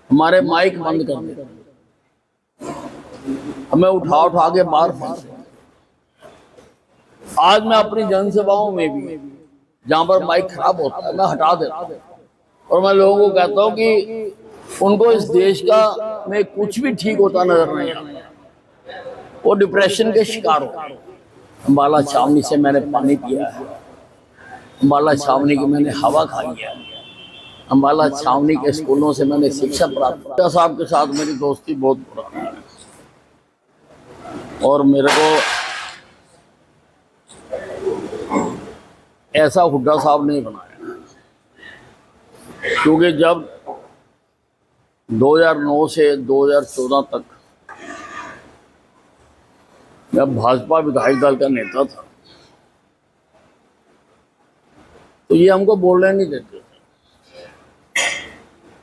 हमारे माइक बंद कर देते, हमें उठा उठा के बाहर फेंकते। आज मैं अपनी जनसभाओं में भी जहां पर माइक खराब होता है मैं हटा देता हूं और मैं लोगों को कहता हूं कि उनको इस देश का में कुछ भी ठीक होता नजर नहीं आता। वो डिप्रेशन के शिकार हो। अम्बाला छावनी से मैंने पानी पिया है, अम्बाला छावनी की मैंने हवा खाई है, अम्बाला छावनी के स्कूलों से मैंने शिक्षा प्राप्त की। साहब के साथ मेरी दोस्ती बहुत पुरानी है और मेरे को ऐसा हुड्डा साहब नहीं बनाया, क्योंकि जब 2009 से 2014 तक मैं भाजपा विधायक दल का नेता था तो ये हमको बोलने नहीं देते थे,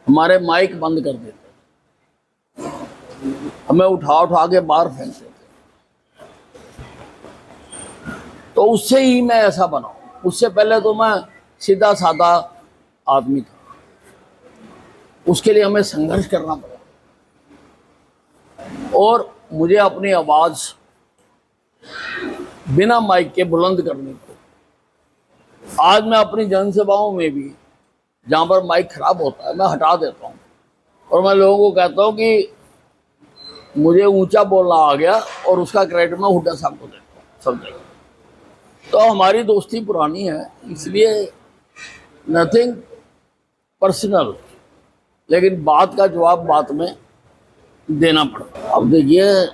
हमारे माइक बंद कर देते, हमें उठा उठा के बाहर फेंकते थे। तो उससे ही मैं ऐसा बना। उससे पहले तो मैं सीधा साधा आदमी था, उसके लिए हमें संघर्ष करना पड़ा और मुझे अपनी आवाज बिना माइक के बुलंद करने को। आज मैं अपनी जनसभाओं में भी जहां पर माइक खराब होता है मैं हटा देता हूं और मैं लोगों को कहता हूं कि मुझे ऊंचा बोलना आ गया और उसका क्रेडिट मैं हुड्डा साहब को देता हूं सब जगह। तो हमारी दोस्ती पुरानी है, इसलिए नथिंग पर्सनल, लेकिन बात का जवाब बात में देना पड़ा। अब देखिए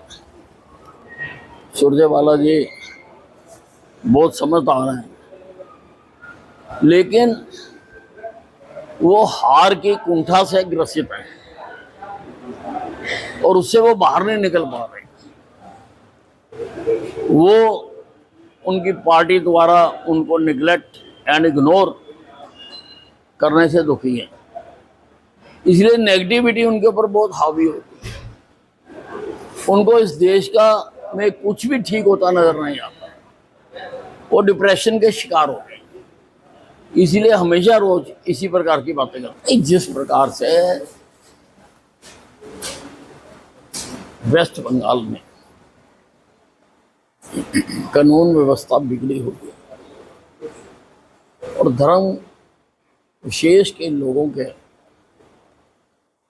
सुरजेवाला जी बहुत समझदार हैं, लेकिन वो हार की कुंठा से ग्रसित है और उससे वो बाहर नहीं निकल पा रहे। वो उनकी पार्टी द्वारा उनको निगलेक्ट एंड इग्नोर करने से दुखी है, इसलिए नेगेटिविटी उनके ऊपर बहुत हावी होती है। उनको इस देश का में कुछ भी ठीक होता नजर नहीं आता, वो डिप्रेशन के शिकार हो गए, इसीलिए हमेशा रोज इसी प्रकार की बातें करते हैं। जिस प्रकार से वेस्ट बंगाल में कानून व्यवस्था बिगड़ी हुई है और धर्म विशेष के लोगों के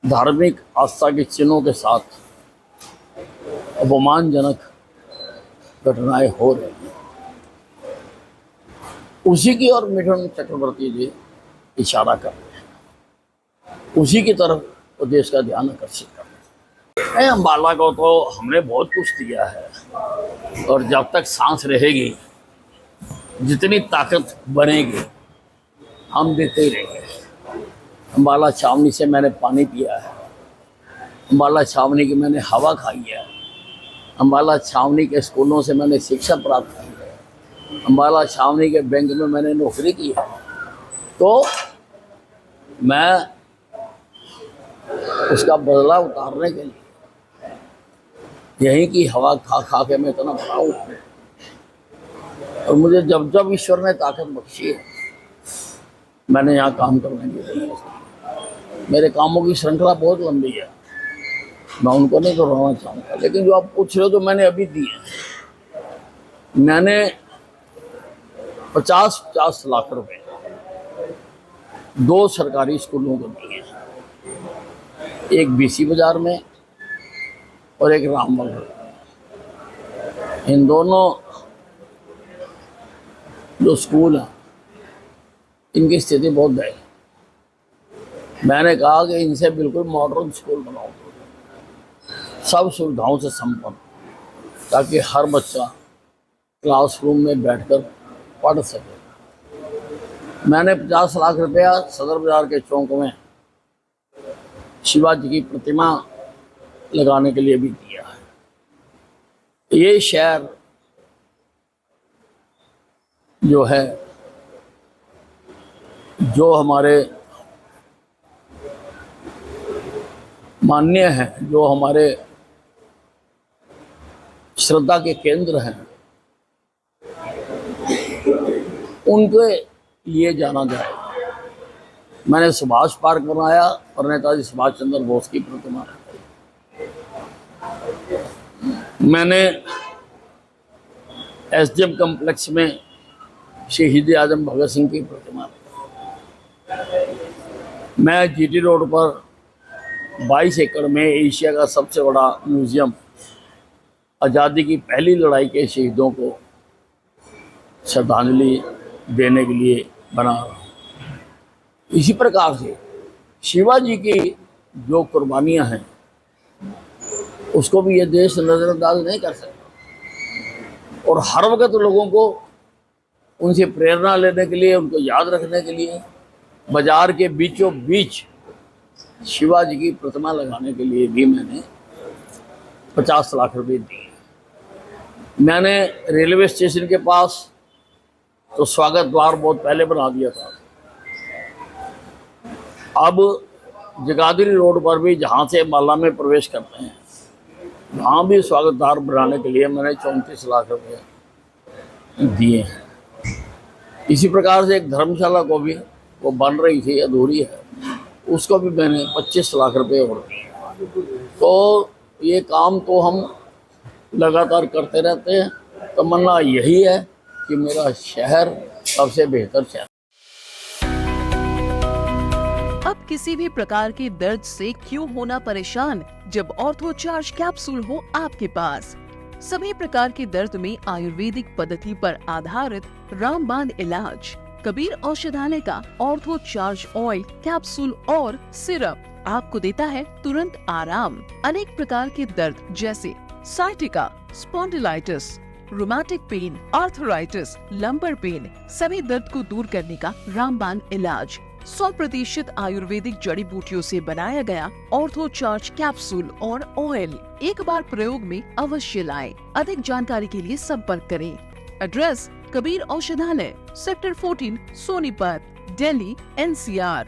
धार्मिक आस्था के चिन्हों के साथ अपमानजनक घटनाएं हो रही हैं, उसी की ओर मिथुन चक्रवर्ती जी इशारा कर रहे हैं, उसी की तरफ वो देश का ध्यान आकर्षित कर रहे हैं। अम्बाला को तो हमने बहुत कुछ दिया है और जब तक सांस रहेगी, जितनी ताकत बनेगी, हम देते ही रहेंगे। अम्बाला छावनी से मैंने पानी पिया है, अम्बाला छावनी की मैंने हवा खाई है, अम्बाला छावनी के स्कूलों से मैंने शिक्षा प्राप्त की है, अम्बाला छावनी के बैंक में मैंने नौकरी की है। तो मैं उसका बदला उतारने के लिए यहीं की हवा खा खा के मैं इतना बड़ा हूँ और मुझे जब जब ईश्वर ने ताकत बख्शी है मैंने यहाँ काम करने के लिए। मेरे कामों की श्रृंखला बहुत लंबी है, मैं उनको नहीं दोहराना चाहूँगा, लेकिन जो आप पूछ रहे हो तो मैंने अभी दिए। मैंने 50-50 लाख रुपए 2 सरकारी स्कूलों को दिए, एक बीसी बाजार में और एक रामबन। इन दोनों जो स्कूल हैं इनकी स्थिति बहुत दयनीय। मैंने कहा कि इनसे बिल्कुल मॉडर्न स्कूल बनाओ, सब सुविधाओं से संपन्न, ताकि हर बच्चा क्लासरूम में बैठकर पढ़ सके। मैंने 50 लाख रुपया सदर बाजार के चौक में शिवाजी की प्रतिमा लगाने के लिए भी दिया है। ये शहर जो है, जो हमारे मान्य हैं, जो हमारे श्रद्धा के केंद्र हैं, उनके लिए जाना जाए, मैंने सुभाष पार्क बनाया और नेताजी सुभाष चंद्र बोस की प्रतिमा रखी। मैंने एसडीएम कॉम्प्लेक्स में शहीद आजम भगत सिंह की प्रतिमा रखी। मैं जीटी रोड पर 22 एकड़ में एशिया का सबसे बड़ा म्यूजियम आज़ादी की पहली लड़ाई के शहीदों को श्रद्धांजलि देने के लिए बना रहा हूँ। इसी प्रकार से शिवाजी की जो कुर्बानियाँ हैं उसको भी ये देश नज़रअंदाज नहीं कर सकता और हर वक्त लोगों को उनसे प्रेरणा लेने के लिए, उनको याद रखने के लिए बाजार के बीचों बीच शिवाजी की प्रतिमा लगाने के लिए भी मैंने 50 लाख रुपए दिए। मैंने रेलवे स्टेशन के पास तो स्वागत द्वार बहुत पहले बना दिया था। अब जगाधरी रोड पर भी जहाँ से अम्बाला में प्रवेश करते हैं वहाँ भी स्वागत द्वार बनाने के लिए मैंने 34 लाख रुपए दिए हैं। इसी प्रकार से एक धर्मशाला को भी वो बन रही थी, अधूरी है, उसको भी मैंने 25 लाख रुपए और दिए। तो ये काम तो हम लगातार करते रहते हैं। तमन्ना यही है कि मेरा शहर सबसे बेहतर शहर। अब किसी भी प्रकार के दर्द से क्यों होना परेशान जब ऑर्थो चार्ज कैप्सूल हो आपके पास। सभी प्रकार के दर्द में आयुर्वेदिक पद्धति पर आधारित रामबाण इलाज कबीर औषधालय का ऑर्थो चार्ज ऑयल कैप्सूल और सिरप आपको देता है तुरंत आराम। अनेक प्रकार के दर्द जैसे sciatica, spondylitis, rheumatic pain, arthritis, lumbar pain, सभी दर्द को दूर करने का रामबाण इलाज 100% आयुर्वेदिक जड़ी बूटियों से बनाया गया ऑर्थो चार्ज कैप्सूल और ऑयल एक बार प्रयोग में अवश्य लाएं। अधिक जानकारी के लिए संपर्क करें। एड्रेस कबीर औषधालय, सेक्टर 14, सोनीपत, दिल्ली, NCR।